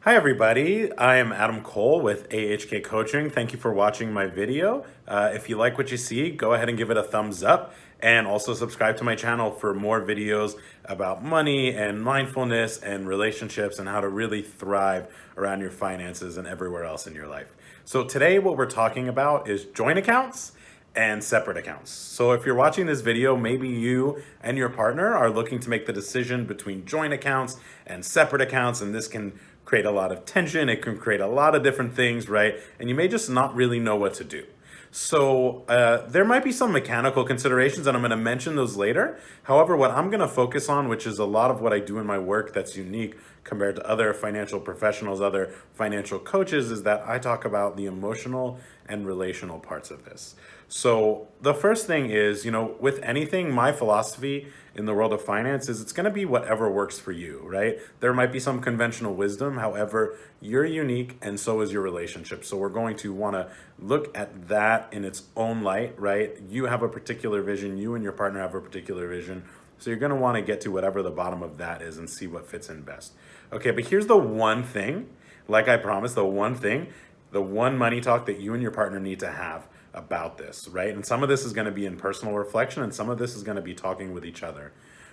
Hi everybody, I am Adam Cole with AHK Coaching. Thank you for watching my video. If you like what you see, go ahead and give it a thumbs up and also subscribe to my channel for more videos about money and mindfulness and relationships and how to really thrive around your finances and everywhere else in your life. So today what we're talking about is joint accounts and separate accounts. So if you're watching this video, maybe you and your partner are looking to make the decision between joint accounts and separate accounts, and this can create a lot of tension. It can create a lot of different things, right? And you may just not really know what to do. So there might be some mechanical considerations, and I'm going to mention those later. However, what I'm going to focus on, which is a lot of what I do in my work that's unique compared to other financial professionals, other financial coaches, is that I talk about the emotional and relational parts of this. So the first thing is, with anything, my philosophy in the world of finance is it's going to be whatever works for you, right? There might be some conventional wisdom. However, you're unique and so is your relationship. So we're going to want to look at that in its own light, right? You have a particular vision. You and your partner have a particular vision. So you're going to want to get to whatever the bottom of that is and see what fits in best. Okay, but here's the one thing, like I promised, the one money talk that you and your partner need to have about this, right? And some of this is going to be in personal reflection and some of this is going to be talking with each other.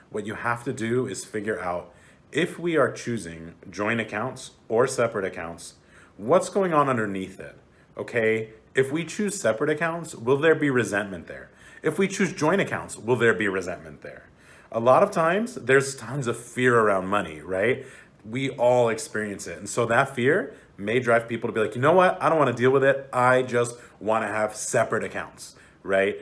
What you have to do is figure out if we are choosing joint accounts or separate accounts, what's going on underneath it, okay? If we choose separate accounts, will there be resentment there? If we choose joint accounts, will there be resentment there? A lot of times, there's tons of fear around money, right? We all experience it. And so that fear may drive people to be like, you know what? I don't want to deal with it. I just want to have separate accounts, right?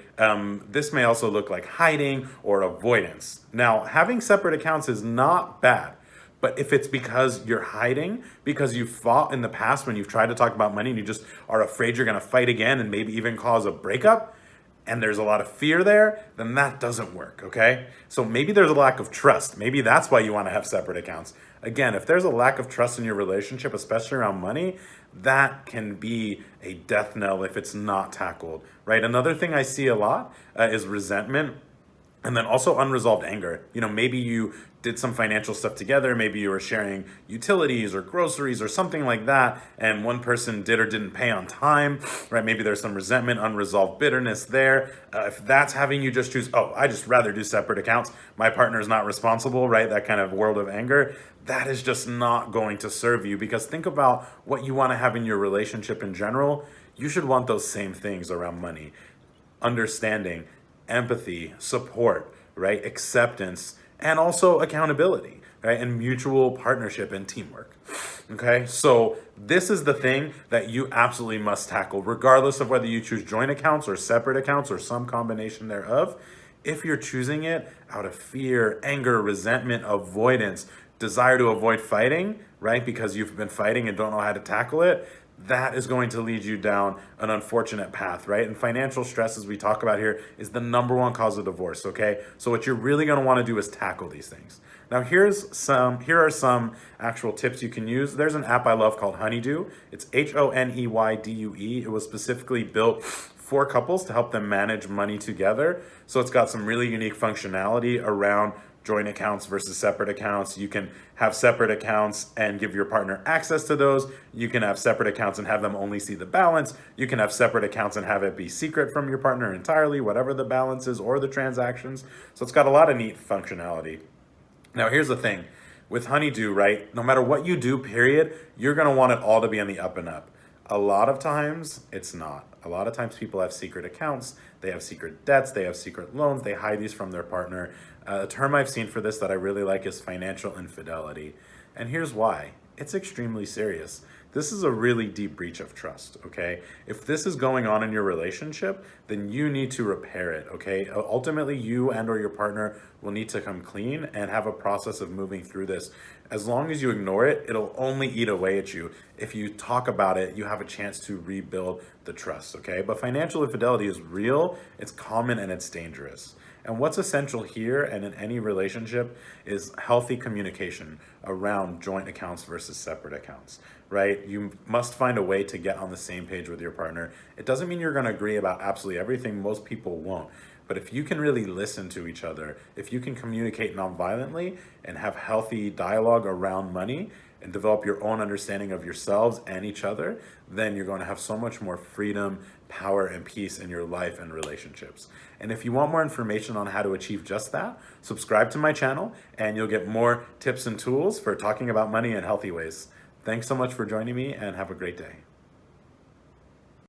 This may also look like hiding or avoidance. Now, having separate accounts is not bad. But if it's because you're hiding, because you fought in the past when you've tried to talk about money and you just are afraid you're going to fight again and maybe even cause a breakup, and there's a lot of fear there, then that doesn't work, okay? So maybe there's a lack of trust. Maybe that's why you want to have separate accounts. Again, if there's a lack of trust in your relationship, especially around money, that can be a death knell if it's not tackled, right? Another thing I see a lot is resentment. And then also unresolved anger. Maybe you did some financial stuff together. Maybe you were sharing utilities or groceries or something like that. And one person did or didn't pay on time, right? Maybe there's some resentment, unresolved bitterness there. If that's having you just choose, I just rather do separate accounts. My partner is not responsible, right? That kind of world of anger. That is just not going to serve you, because think about what you want to have in your relationship in general. You should want those same things around money. Understanding, empathy, support, right? Acceptance, and also accountability, right? And mutual partnership and teamwork. Okay, so this is the thing that you absolutely must tackle, regardless of whether you choose joint accounts or separate accounts or some combination thereof. If you're choosing it out of fear, anger, resentment, avoidance, desire to avoid fighting, right? Because you've been fighting and don't know how to tackle it, that is going to lead you down an unfortunate path, right? And financial stress, as we talk about here, is the number one cause of divorce, okay? So what you're really going to want to do is tackle these things. Now, here are some actual tips you can use. There's an app I love called Honeydew. It's Honeydue. It was specifically built for couples to help them manage money together. So it's got some really unique functionality around joint accounts versus separate accounts. You can have separate accounts and give your partner access to those. You can have separate accounts and have them only see the balance. You can have separate accounts and have it be secret from your partner entirely, whatever the balance is or the transactions. So it's got a lot of neat functionality. Now, here's the thing. With Honeydew, right, no matter what you do, period, you're going to want it all to be on the up and up. A lot of times, it's not. A lot of times people have secret accounts, they have secret debts, they have secret loans, they hide these from their partner. A term I've seen for this that I really like is financial infidelity. And here's why. It's extremely serious. This is a really deep breach of trust, okay? If this is going on in your relationship, then you need to repair it, okay? Ultimately, you and or your partner will need to come clean and have a process of moving through this. As long as you ignore it, it'll only eat away at you. If you talk about it, you have a chance to rebuild the trust, okay? But financial infidelity is real, it's common, and it's dangerous. And what's essential here and in any relationship is healthy communication around joint accounts versus separate accounts, right? You must find a way to get on the same page with your partner. It doesn't mean you're going to agree about absolutely everything. Most people won't. But if you can really listen to each other, if you can communicate nonviolently and have healthy dialogue around money, and develop your own understanding of yourselves and each other, then you're going to have so much more freedom, power, and peace in your life and relationships. And if you want more information on how to achieve just that, subscribe to my channel and you'll get more tips and tools for talking about money in healthy ways. Thanks so much for joining me and have a great day.